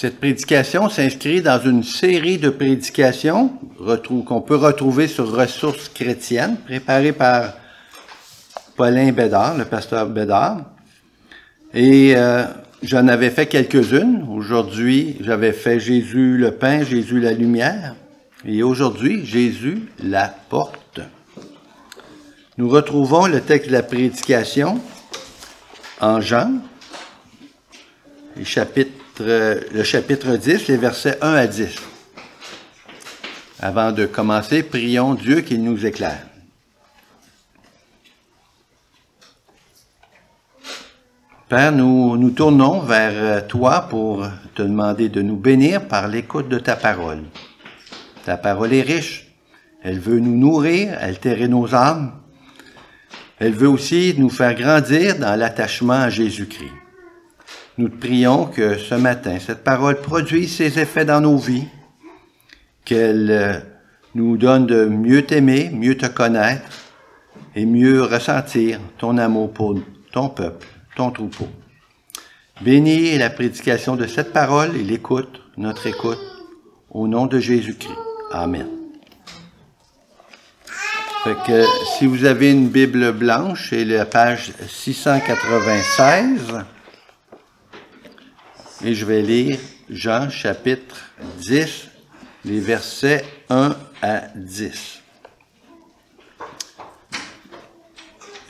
Cette prédication s'inscrit dans une série de prédications qu'on peut retrouver sur Ressources chrétiennes, préparées par Paulin Bédard, le pasteur Bédard. Et j'en avais fait quelques-unes. Aujourd'hui, j'avais fait Jésus le pain, Jésus la lumière. Et aujourd'hui, Jésus la porte. Nous retrouvons le texte de la prédication en Jean, le chapitre 10, les versets 1 à 10. Avant de commencer, prions Dieu qu'il nous éclaire. Père, nous tournons vers toi pour te demander de nous bénir par l'écoute de ta parole. Ta parole est riche. Elle veut nous nourrir, altérer nos âmes. Elle veut aussi nous faire grandir dans l'attachement à Jésus-Christ. Nous te prions que ce matin, cette parole produise ses effets dans nos vies, qu'elle nous donne de mieux t'aimer, mieux te connaître et mieux ressentir ton amour pour ton peuple, ton troupeau. Bénis la prédication de cette parole et l'écoute, notre écoute, au nom de Jésus-Christ. Amen. Fait que si vous avez une Bible blanche, c'est la page 696. Et je vais lire Jean chapitre 10, les versets 1 à 10.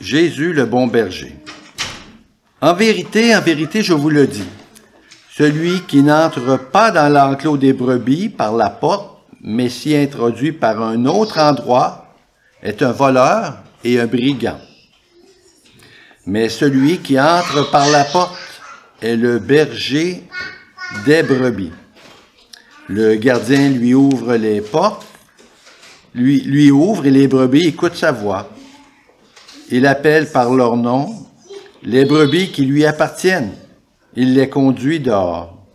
Jésus le bon berger. En vérité, je vous le dis, celui qui n'entre pas dans l'enclos des brebis par la porte, mais s'y introduit par un autre endroit, est un voleur et un brigand. Mais celui qui entre par la porte est le berger des brebis. Le gardien lui ouvre les portes, lui ouvre et les brebis écoutent sa voix. Il appelle par leur nom les brebis qui lui appartiennent. Il les conduit dehors.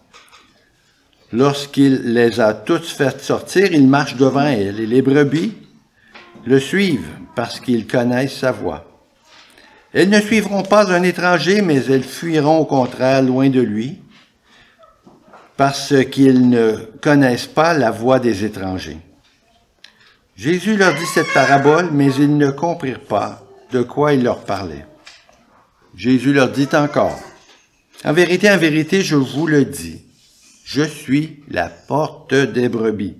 Lorsqu'il les a toutes faites sortir, il marche devant elles et les brebis le suivent parce qu'ils connaissent sa voix. Elles ne suivront pas un étranger, mais elles fuiront au contraire loin de lui, parce qu'ils ne connaissent pas la voix des étrangers. Jésus leur dit cette parabole, mais ils ne comprirent pas de quoi il leur parlait. Jésus leur dit encore, en vérité, je vous le dis, je suis la porte des brebis.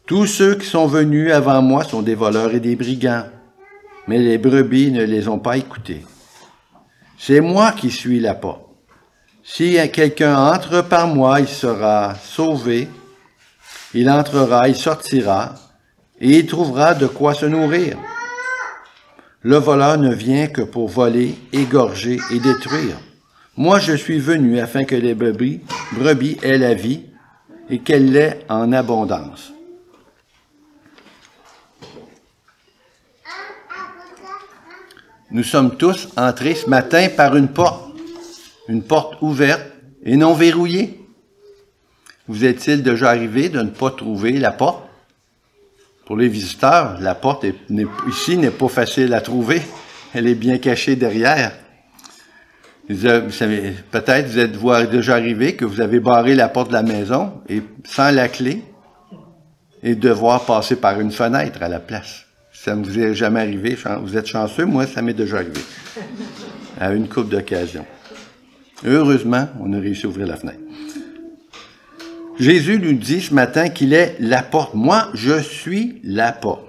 Tous ceux qui sont venus avant moi sont des voleurs et des brigands. Mais les brebis ne les ont pas écoutés. C'est moi qui suis la porte. Si quelqu'un entre par moi, il sera sauvé, il entrera, il sortira, et il trouvera de quoi se nourrir. Le voleur ne vient que pour voler, égorger et détruire. Moi, je suis venu afin que les brebis aient la vie et qu'elle l'ait en abondance. Nous sommes tous entrés ce matin par une porte ouverte et non verrouillée. Vous est-il déjà arrivé de ne pas trouver la porte? Pour les visiteurs, la porte ici n'est pas facile à trouver. Elle est bien cachée derrière. Peut-être vous êtes déjà arrivé que vous avez barré la porte de la maison et sans la clé et devoir passer par une fenêtre à la place. Ça ne vous est jamais arrivé, vous êtes chanceux, moi ça m'est déjà arrivé, à une couple d'occasions. Heureusement, on a réussi à ouvrir la fenêtre. Jésus nous dit ce matin qu'il est la porte. Moi, je suis la porte.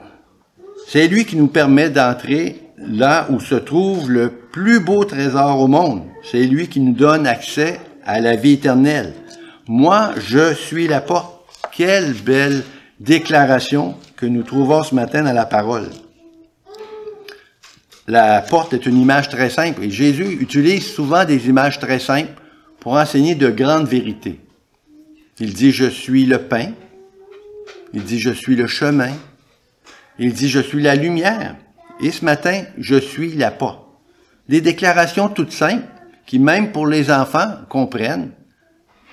C'est lui qui nous permet d'entrer là où se trouve le plus beau trésor au monde. C'est lui qui nous donne accès à la vie éternelle. Moi, je suis la porte. Quelle belle déclaration que nous trouvons ce matin dans la parole. La porte est une image très simple et Jésus utilise souvent des images très simples pour enseigner de grandes vérités. Il dit « Je suis le pain », il dit « Je suis le chemin », il dit « Je suis la lumière » et ce matin « Je suis la porte ». Des déclarations toutes simples qui, même pour les enfants, comprennent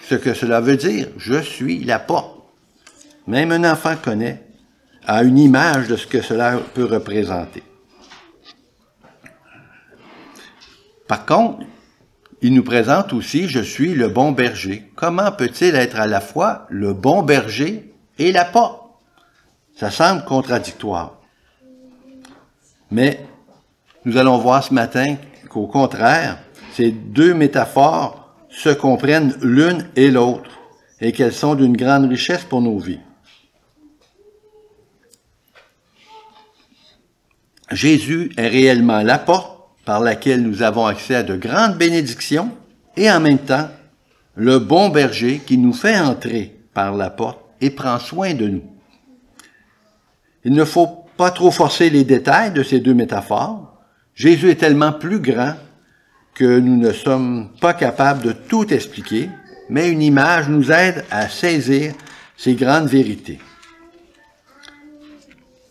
ce que cela veut dire. « Je suis la porte ». Même un enfant connaît, a une image de ce que cela peut représenter. Par contre, il nous présente aussi « Je suis le bon berger ». Comment peut-il être à la fois le bon berger et la porte? Ça semble contradictoire. Mais nous allons voir ce matin qu'au contraire, ces deux métaphores se comprennent l'une et l'autre et qu'elles sont d'une grande richesse pour nos vies. Jésus est réellement la porte par laquelle nous avons accès à de grandes bénédictions et en même temps, le bon berger qui nous fait entrer par la porte et prend soin de nous. Il ne faut pas trop forcer les détails de ces deux métaphores. Jésus est tellement plus grand que nous ne sommes pas capables de tout expliquer, mais une image nous aide à saisir ces grandes vérités.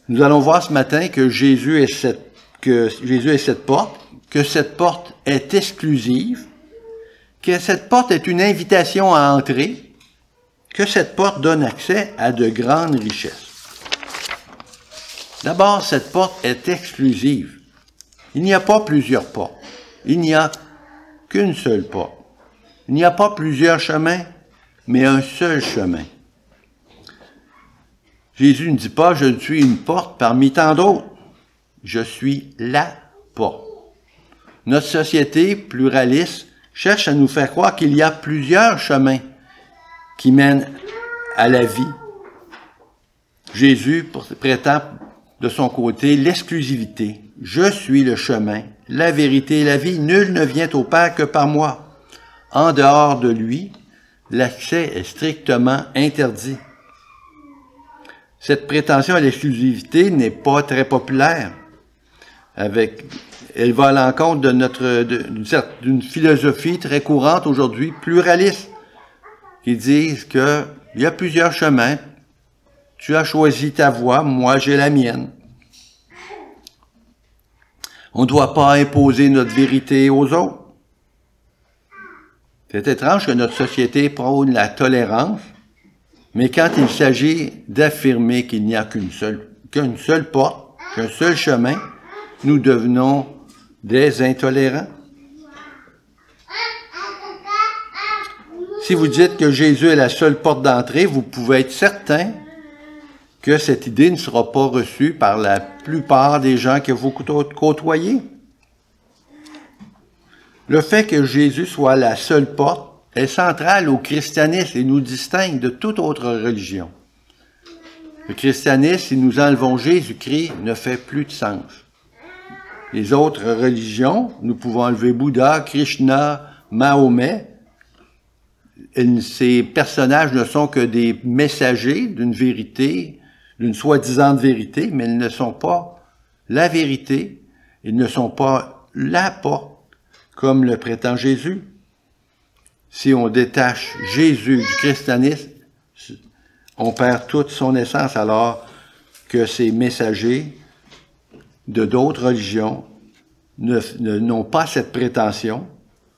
Nous allons voir ce matin que Jésus est cette porte, que cette porte est exclusive, que cette porte est une invitation à entrer, que cette porte donne accès à de grandes richesses. D'abord, cette porte est exclusive. Il n'y a pas plusieurs portes. Il n'y a qu'une seule porte. Il n'y a pas plusieurs chemins, mais un seul chemin. Jésus ne dit pas « Je suis une porte parmi tant d'autres ». Je suis la porte. Notre société pluraliste cherche à nous faire croire qu'il y a plusieurs chemins qui mènent à la vie. Jésus prétend de son côté l'exclusivité. Je suis le chemin, la vérité et la vie. Nul ne vient au Père que par moi. En dehors de lui, l'accès est strictement interdit. Cette prétention à l'exclusivité n'est pas très populaire. Elle va à l'encontre d'une philosophie très courante aujourd'hui, pluraliste, qui disent qu'il y a plusieurs chemins. Tu as choisi ta voie, moi j'ai la mienne. On ne doit pas imposer notre vérité aux autres. C'est étrange que notre société prône la tolérance, mais quand il s'agit d'affirmer qu'il n'y a qu'une seule porte, qu'un seul chemin, nous devenons des intolérants. Si vous dites que Jésus est la seule porte d'entrée, vous pouvez être certain que cette idée ne sera pas reçue par la plupart des gens que vous côtoyez. Le fait que Jésus soit la seule porte est central au christianisme et nous distingue de toute autre religion. Le christianisme, si nous enlevons Jésus-Christ, ne fait plus de sens. Les autres religions, nous pouvons enlever Bouddha, Krishna, Mahomet. Ces personnages ne sont que des messagers d'une vérité, d'une soi-disant vérité, mais ils ne sont pas la vérité, ils ne sont pas la porte, comme le prétend Jésus. Si on détache Jésus du christianisme, on perd toute son essence, alors que ces messagers de d'autres religions n'ont pas cette prétention.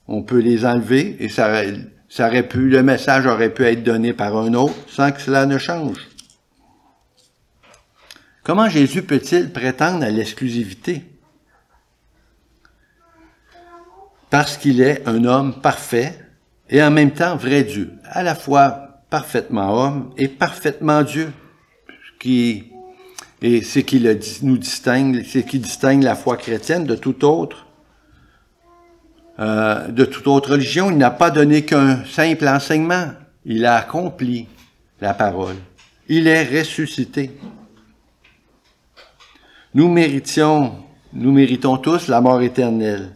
On peut les enlever et le message aurait pu être donné par un autre sans que cela ne change. Comment Jésus peut-il prétendre à l'exclusivité? Parce qu'il est un homme parfait et en même temps vrai Dieu, à la fois parfaitement homme et parfaitement Dieu, et c'est qui nous distingue, c'est qui distingue la foi chrétienne de toute autre religion. Il n'a pas donné qu'un simple enseignement, il a accompli la parole. Il est ressuscité. Nous méritons tous la mort éternelle.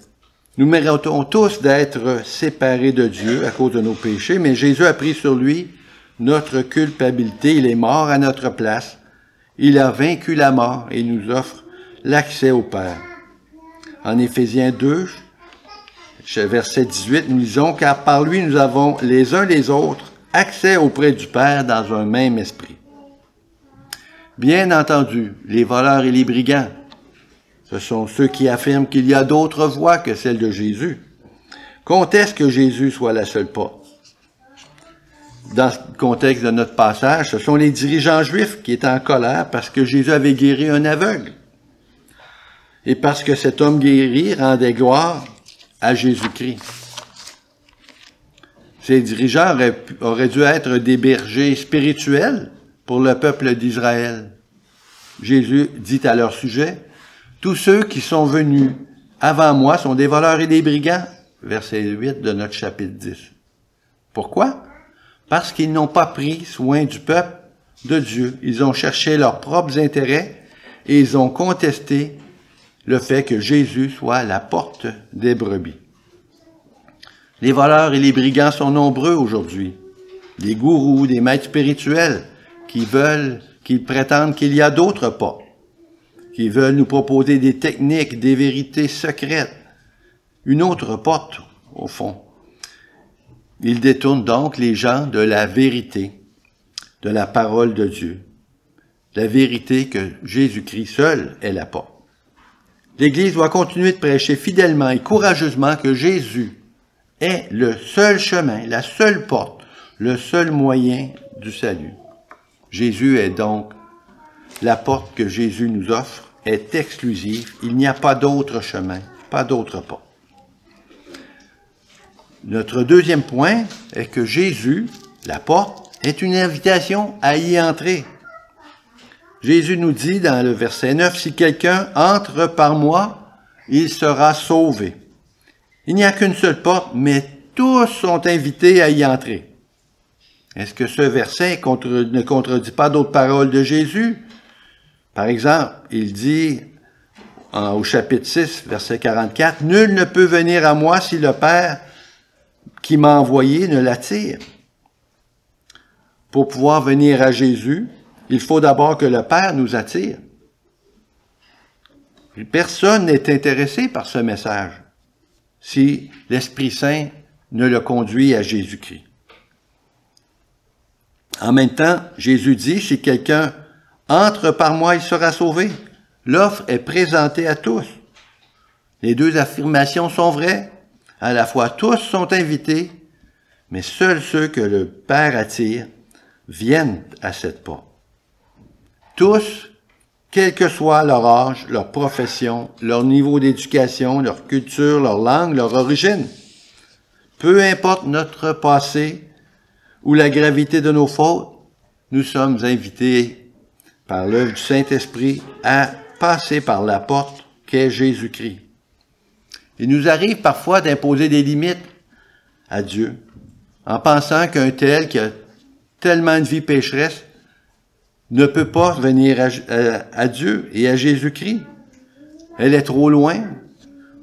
Nous méritons tous d'être séparés de Dieu à cause de nos péchés, mais Jésus a pris sur lui notre culpabilité. Il est mort à notre place. Il a vaincu la mort et nous offre l'accès au Père. En Éphésiens 2, verset 18, nous lisons « Car par lui nous avons les uns les autres accès auprès du Père dans un même esprit. » Bien entendu, les voleurs et les brigands, ce sont ceux qui affirment qu'il y a d'autres voies que celle de Jésus, contestent que Jésus soit la seule porte. Dans le contexte de notre passage, ce sont les dirigeants juifs qui étaient en colère parce que Jésus avait guéri un aveugle et parce que cet homme guéri rendait gloire à Jésus-Christ. Ces dirigeants auraient dû être des bergers spirituels pour le peuple d'Israël. Jésus dit à leur sujet, « Tous ceux qui sont venus avant moi sont des voleurs et des brigands. » Verset 8 de notre chapitre 10. Pourquoi? Parce qu'ils n'ont pas pris soin du peuple de Dieu. Ils ont cherché leurs propres intérêts et ils ont contesté le fait que Jésus soit la porte des brebis. Les voleurs et les brigands sont nombreux aujourd'hui. Des gourous, des maîtres spirituels qui prétendent qu'il y a d'autres portes, qui veulent nous proposer des techniques, des vérités secrètes, une autre porte, au fond. Ils détournent donc les gens de la vérité, de la parole de Dieu. La vérité que Jésus-Christ seul est la porte. L'Église doit continuer de prêcher fidèlement et courageusement que Jésus est le seul chemin, la seule porte, le seul moyen du salut. Jésus est donc la porte que Jésus nous offre, est exclusive. Il n'y a pas d'autre chemin, pas d'autre porte. Notre deuxième point est que Jésus, la porte, est une invitation à y entrer. Jésus nous dit dans le verset 9, « Si quelqu'un entre par moi, il sera sauvé. » Il n'y a qu'une seule porte, mais tous sont invités à y entrer. Est-ce que ce verset ne contredit pas d'autres paroles de Jésus? Par exemple, il dit au chapitre 6, verset 44, « Nul ne peut venir à moi si le Père qui m'a envoyé ne l'attire. » Pour pouvoir venir à Jésus, il faut d'abord que le Père nous attire. Personne n'est intéressé par ce message si l'Esprit Saint ne le conduit à Jésus-Christ. En même temps, Jésus dit, si quelqu'un entre par moi, il sera sauvé. L'offre est présentée à tous. Les deux affirmations sont vraies. À la fois, tous sont invités, mais seuls ceux que le Père attire viennent à cette porte. Tous, quel que soit leur âge, leur profession, leur niveau d'éducation, leur culture, leur langue, leur origine, peu importe notre passé ou la gravité de nos fautes, nous sommes invités par l'œuvre du Saint-Esprit à passer par la porte qu'est Jésus-Christ. Il nous arrive parfois d'imposer des limites à Dieu, en pensant qu'un tel qui a tellement de vie pécheresse ne peut pas venir à Dieu et à Jésus-Christ. Elle est trop loin,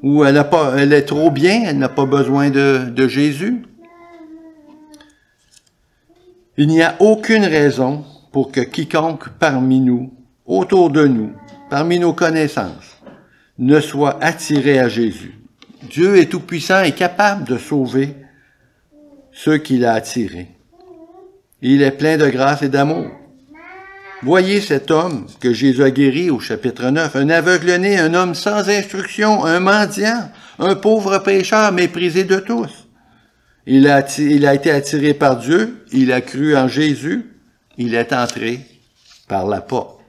ou elle est trop bien, elle n'a pas besoin de Jésus. Il n'y a aucune raison pour que quiconque parmi nous, autour de nous, parmi nos connaissances, ne soit attiré à Jésus. Dieu est tout-puissant et capable de sauver ceux qu'il a attirés. Il est plein de grâce et d'amour. Voyez cet homme que Jésus a guéri au chapitre 9, un aveugle-né, un homme sans instruction, un mendiant, un pauvre pécheur méprisé de tous. Il a été attiré par Dieu, il a cru en Jésus, il est entré par la porte.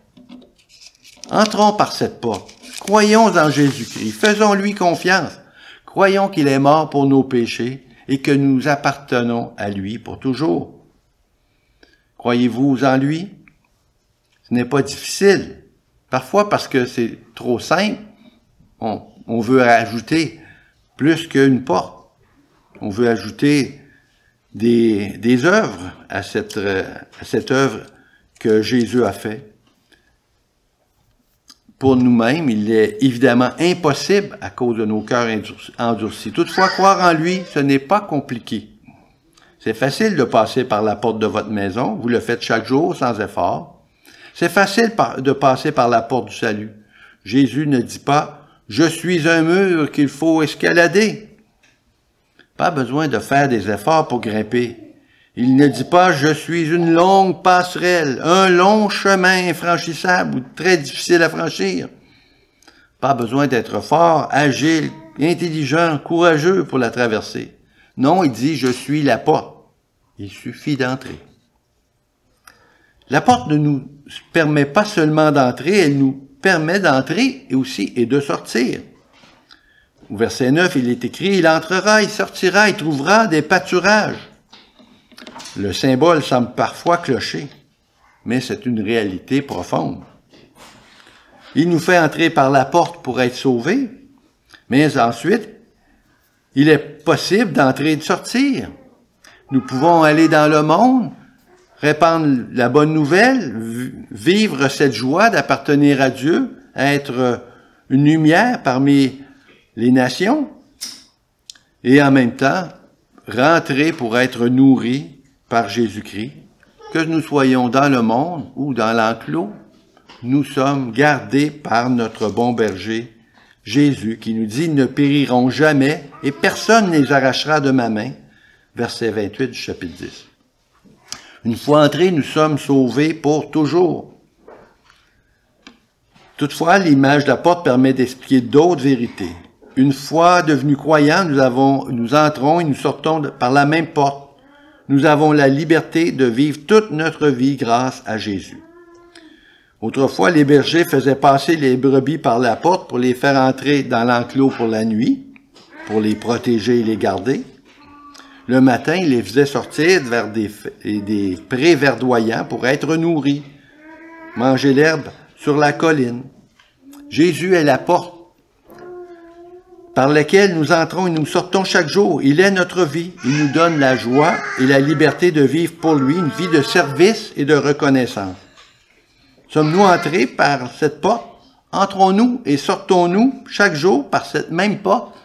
Entrons par cette porte, croyons en Jésus-Christ, faisons-lui confiance, croyons qu'il est mort pour nos péchés et que nous appartenons à lui pour toujours. Croyez-vous en lui? Ce n'est pas difficile. Parfois, parce que c'est trop simple, on veut ajouter plus qu'une porte. On veut ajouter des œuvres à cette œuvre que Jésus a faite. Pour nous-mêmes, il est évidemment impossible à cause de nos cœurs endurcis. Toutefois, croire en lui, ce n'est pas compliqué. C'est facile de passer par la porte de votre maison. Vous le faites chaque jour sans effort. C'est facile de passer par la porte du salut. Jésus ne dit pas « Je suis un mur qu'il faut escalader ». Pas besoin de faire des efforts pour grimper. Il ne dit pas « Je suis une longue passerelle, un long chemin infranchissable ou très difficile à franchir ». Pas besoin d'être fort, agile, intelligent, courageux pour la traverser. Non, il dit « Je suis la porte ». Il suffit d'entrer. La porte ne nous permet pas seulement d'entrer, elle nous permet d'entrer et de sortir. Au verset 9, il est écrit, il entrera, il sortira, il trouvera des pâturages. Le symbole semble parfois clocher, mais c'est une réalité profonde. Il nous fait entrer par la porte pour être sauvés, mais ensuite, il est possible d'entrer et de sortir. Nous pouvons aller dans le monde, répandre la bonne nouvelle, vivre cette joie d'appartenir à Dieu, être une lumière parmi les nations, et en même temps, rentrer pour être nourris par Jésus-Christ. Que nous soyons dans le monde ou dans l'enclos, nous sommes gardés par notre bon berger, Jésus, qui nous dit « Ils ne périront jamais et personne ne les arrachera de ma main ». Verset 28 du chapitre 10. Une fois entrés, nous sommes sauvés pour toujours. Toutefois, l'image de la porte permet d'expliquer d'autres vérités. Une fois devenus croyants, nous entrons et nous sortons par la même porte. Nous avons la liberté de vivre toute notre vie grâce à Jésus. Autrefois, les bergers faisaient passer les brebis par la porte pour les faire entrer dans l'enclos pour la nuit, pour les protéger et les garder. Le matin, ils les faisaient sortir vers des prés verdoyants pour être nourris, manger l'herbe sur la colline. Jésus est la porte par laquelle nous entrons et nous sortons chaque jour. Il est notre vie. Il nous donne la joie et la liberté de vivre pour lui une vie de service et de reconnaissance. Sommes-nous entrés par cette porte? Entrons-nous et sortons-nous chaque jour par cette même porte,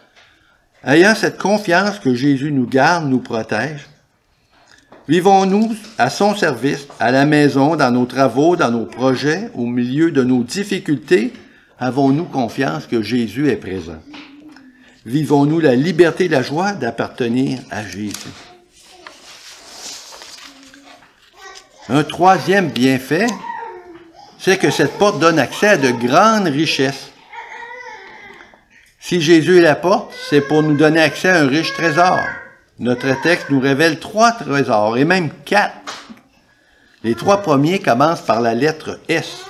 ayant cette confiance que Jésus nous garde, nous protège? Vivons-nous à son service, à la maison, dans nos travaux, dans nos projets, au milieu de nos difficultés? Avons-nous confiance que Jésus est présent? Vivons-nous la liberté et la joie d'appartenir à Jésus? Un troisième bienfait, c'est que cette porte donne accès à de grandes richesses. Si Jésus est la porte, c'est pour nous donner accès à un riche trésor. Notre texte nous révèle 3 trésors, et même 4. Les 3 premiers commencent par la lettre S.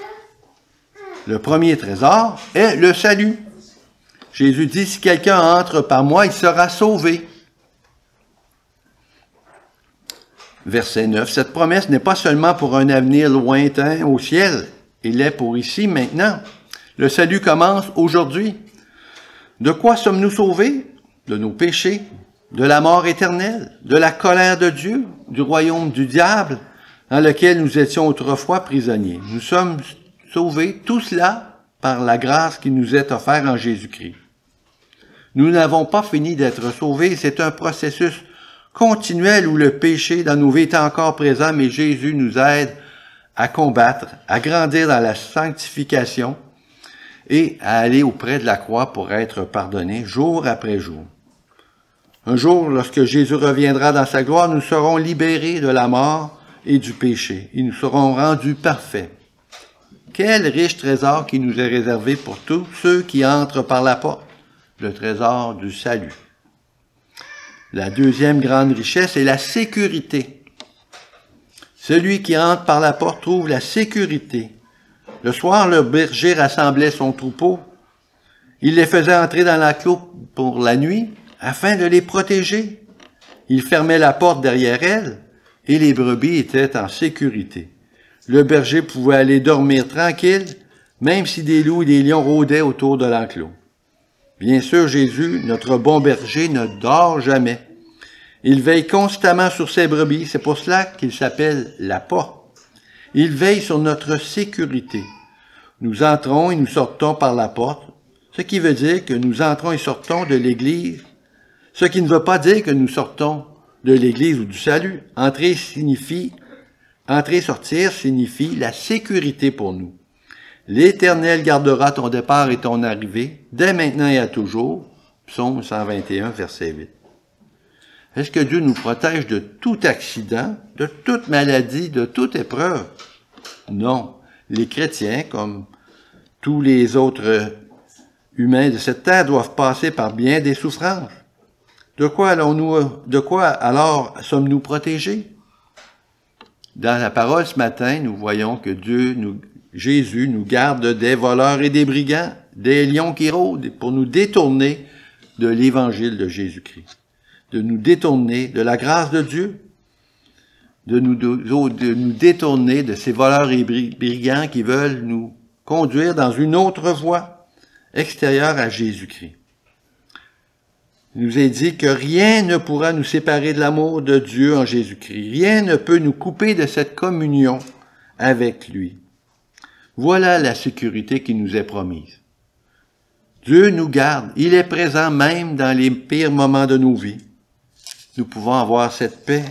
Le premier trésor est le salut. Jésus dit, si quelqu'un entre par moi, il sera sauvé. Verset 9, cette promesse n'est pas seulement pour un avenir lointain au ciel, il est pour ici, maintenant. Le salut commence aujourd'hui. De quoi sommes-nous sauvés? De nos péchés, de la mort éternelle, de la colère de Dieu, du royaume du diable, dans lequel nous étions autrefois prisonniers. Nous sommes sauvés, tout cela, par la grâce qui nous est offerte en Jésus-Christ. Nous n'avons pas fini d'être sauvés, c'est un processus continuel où le péché dans nos vies est encore présent, mais Jésus nous aide à combattre, à grandir dans la sanctification et à aller auprès de la croix pour être pardonné jour après jour. Un jour, lorsque Jésus reviendra dans sa gloire, nous serons libérés de la mort et du péché et nous serons rendus parfaits. Quel riche trésor qui nous est réservé pour tous ceux qui entrent par la porte, le trésor du salut. La deuxième grande richesse est la sécurité. Celui qui entre par la porte trouve la sécurité. Le soir, le berger rassemblait son troupeau. Il les faisait entrer dans l'enclos pour la nuit, afin de les protéger. Il fermait la porte derrière elles, et les brebis étaient en sécurité. Le berger pouvait aller dormir tranquille, même si des loups et des lions rôdaient autour de l'enclos. Bien sûr, Jésus, notre bon berger, ne dort jamais. Il veille constamment sur ses brebis, c'est pour cela qu'il s'appelle la porte. Il veille sur notre sécurité. Nous entrons et nous sortons par la porte, ce qui veut dire que nous entrons et sortons de l'Église, ce qui ne veut pas dire que nous sortons de l'Église ou du salut. Entrer, sortir signifie la sécurité pour nous. L'Éternel gardera ton départ et ton arrivée, dès maintenant et à toujours. Psaume 121, verset 8. Est-ce que Dieu nous protège de tout accident, de toute maladie, de toute épreuve? Non. Les chrétiens, comme tous les autres humains de cette terre, doivent passer par bien des souffrances. De quoi alors sommes-nous protégés? Dans la parole ce matin, nous voyons que Jésus nous garde des voleurs et des brigands, des lions qui rôdent, pour nous détourner de l'évangile de Jésus-Christ, de nous détourner de la grâce de Dieu. de nous détourner de ces voleurs et brigands qui veulent nous conduire dans une autre voie extérieure à Jésus-Christ. Il nous est dit que rien ne pourra nous séparer de l'amour de Dieu en Jésus-Christ. Rien ne peut nous couper de cette communion avec lui. Voilà la sécurité qui nous est promise. Dieu nous garde. Il est présent même dans les pires moments de nos vies. Nous pouvons avoir cette paix.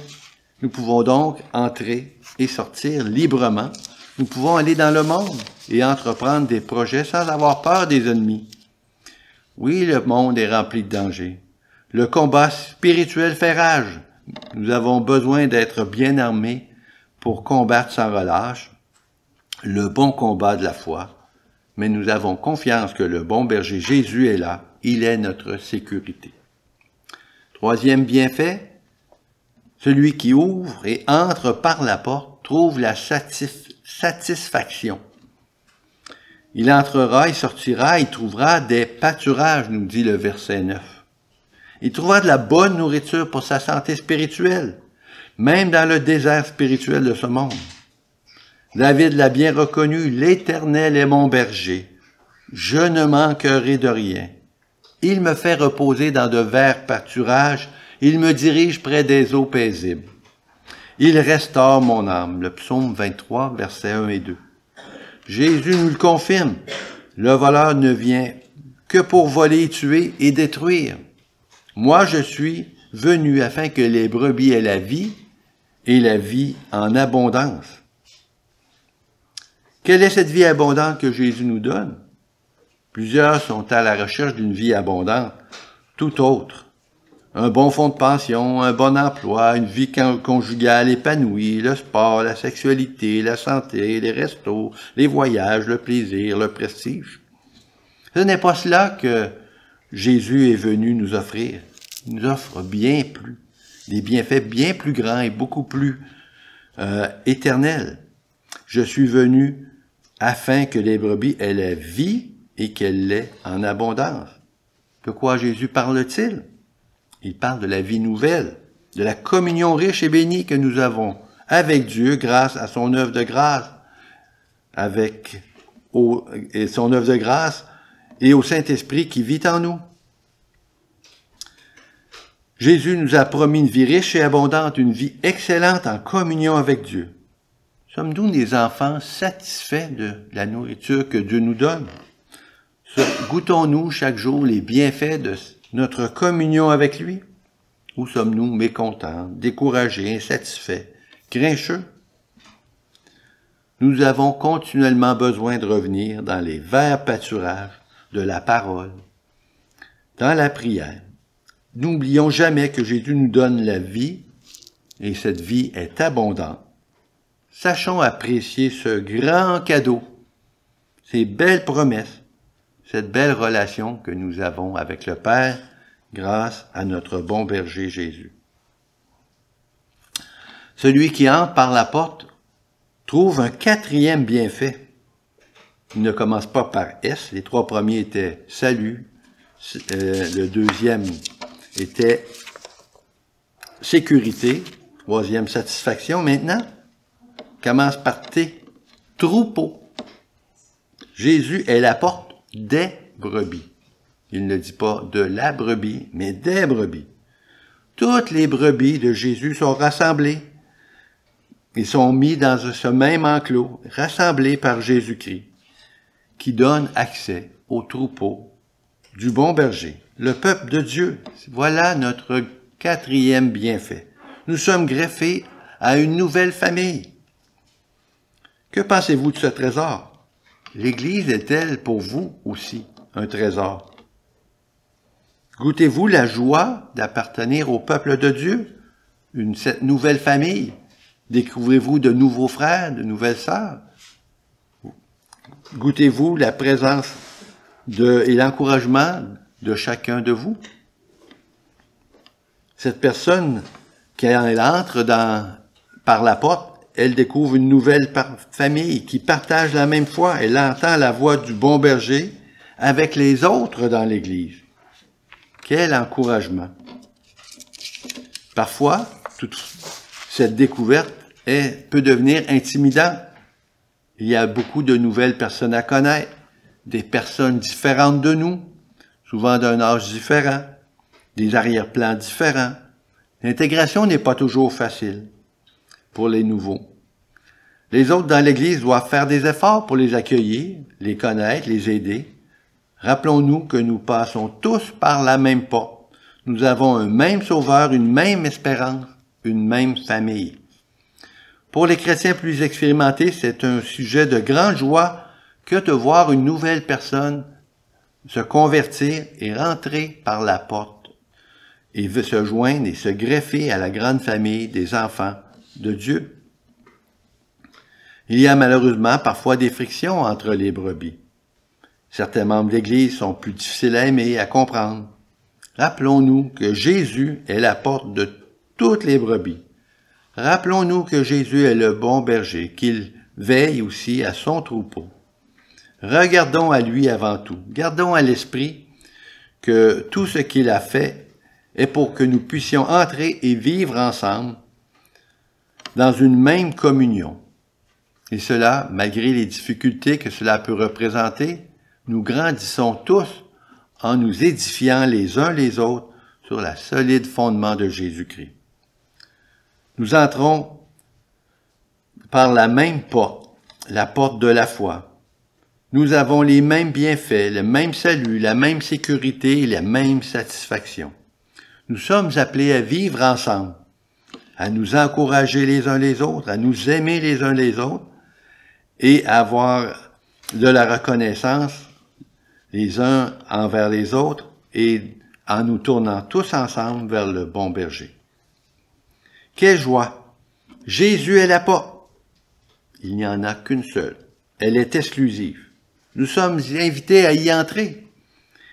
Nous pouvons donc entrer et sortir librement. Nous pouvons aller dans le monde et entreprendre des projets sans avoir peur des ennemis. Oui, le monde est rempli de dangers. Le combat spirituel fait rage. Nous avons besoin d'être bien armés pour combattre sans relâche le bon combat de la foi. Mais nous avons confiance que le bon berger Jésus est là. Il est notre sécurité. Troisième bienfait, celui qui ouvre et entre par la porte trouve la satisfaction. Il entrera, il sortira, il trouvera des pâturages, nous dit le verset 9. Il trouvera de la bonne nourriture pour sa santé spirituelle, même dans le désert spirituel de ce monde. David l'a bien reconnu, l'Éternel est mon berger. Je ne manquerai de rien. Il me fait reposer dans de verts pâturages, il me dirige près des eaux paisibles. Il restaure mon âme. Le psaume 23, versets 1 et 2. Jésus nous le confirme. Le voleur ne vient que pour voler, tuer et détruire. Moi, je suis venu afin que les brebis aient la vie et la vie en abondance. Quelle est cette vie abondante que Jésus nous donne? Plusieurs sont à la recherche d'une vie abondante, tout autre. Un bon fonds de pension, un bon emploi, une vie conjugale épanouie, le sport, la sexualité, la santé, les restos, les voyages, le plaisir, le prestige. Ce n'est pas cela que Jésus est venu nous offrir. Il nous offre bien plus, des bienfaits bien plus grands et beaucoup plus éternels. Je suis venu afin que les brebis aient la vie et qu'elle l'ait en abondance. De quoi Jésus parle-t-il? Il parle de la vie nouvelle, de la communion riche et bénie que nous avons avec Dieu grâce à son œuvre de grâce, son œuvre de grâce et au Saint-Esprit qui vit en nous. Jésus nous a promis une vie riche et abondante, une vie excellente en communion avec Dieu. Sommes-nous des enfants satisfaits de la nourriture que Dieu nous donne? Goûtons-nous chaque jour les bienfaits de notre communion avec lui? Ou sommes-nous mécontents, découragés, insatisfaits, grincheux? Nous avons continuellement besoin de revenir dans les verts pâturages de la parole, dans la prière. N'oublions jamais que Jésus nous donne la vie, et cette vie est abondante. Sachons apprécier ce grand cadeau, ces belles promesses, cette belle relation que nous avons avec le Père grâce à notre bon berger Jésus. Celui qui entre par la porte trouve un quatrième bienfait. Il ne commence pas par S. Les trois premiers étaient salut. Le deuxième était sécurité. Troisième, satisfaction. Maintenant, commence par T. Troupeau. Jésus est la porte des brebis. Il ne dit pas de la brebis, mais des brebis. Toutes les brebis de Jésus sont rassemblées. Ils sont mis dans ce même enclos, rassemblés par Jésus-Christ, qui donne accès au troupeau du bon berger, le peuple de Dieu. Voilà notre quatrième bienfait. Nous sommes greffés à une nouvelle famille. Que pensez-vous de ce trésor? L'Église est-elle pour vous aussi un trésor? Goûtez-vous la joie d'appartenir au peuple de Dieu, cette nouvelle famille? Découvrez-vous de nouveaux frères, de nouvelles sœurs? Goûtez-vous la présence et l'encouragement de chacun de vous? Cette personne, quand elle entre par la porte, elle découvre une nouvelle famille qui partage la même foi. Elle entend la voix du bon berger avec les autres dans l'Église. Quel encouragement! Parfois, toute cette découverte peut devenir intimidant. Il y a beaucoup de nouvelles personnes à connaître, des personnes différentes de nous, souvent d'un âge différent, des arrière-plans différents. L'intégration n'est pas toujours facile pour les nouveaux. Les autres dans l'Église doivent faire des efforts pour les accueillir, les connaître, les aider. Rappelons-nous que nous passons tous par la même porte. Nous avons un même Sauveur, une même espérance, une même famille. Pour les chrétiens plus expérimentés, c'est un sujet de grande joie que de voir une nouvelle personne se convertir et rentrer par la porte et veut se joindre et se greffer à la grande famille des enfants de Dieu. Il y a malheureusement parfois des frictions entre les brebis. Certains membres de l'Église sont plus difficiles à aimer, à comprendre. Rappelons-nous que Jésus est la porte de toutes les brebis. Rappelons-nous que Jésus est le bon berger, qu'il veille aussi à son troupeau. Regardons à lui avant tout. Gardons à l'esprit que tout ce qu'il a fait est pour que nous puissions entrer et vivre ensemble dans une même communion. Et cela, malgré les difficultés que cela peut représenter, nous grandissons tous en nous édifiant les uns les autres sur la solide fondement de Jésus-Christ. Nous entrons par la même porte, la porte de la foi. Nous avons les mêmes bienfaits, le même salut, la même sécurité et la même satisfaction. Nous sommes appelés à vivre ensemble, à nous encourager les uns les autres, à nous aimer les uns les autres et à avoir de la reconnaissance les uns envers les autres et en nous tournant tous ensemble vers le bon berger. Quelle joie! Jésus est la porte. Il n'y en a qu'une seule. Elle est exclusive. Nous sommes invités à y entrer.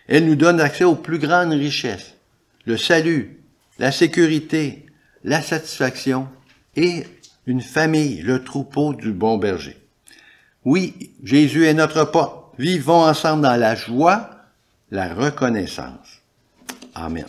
Elle nous donne accès aux plus grandes richesses, le salut, la sécurité, la satisfaction et une famille, le troupeau du bon berger. Oui, Jésus est notre porte. Vivons ensemble dans la joie, la reconnaissance. Amen.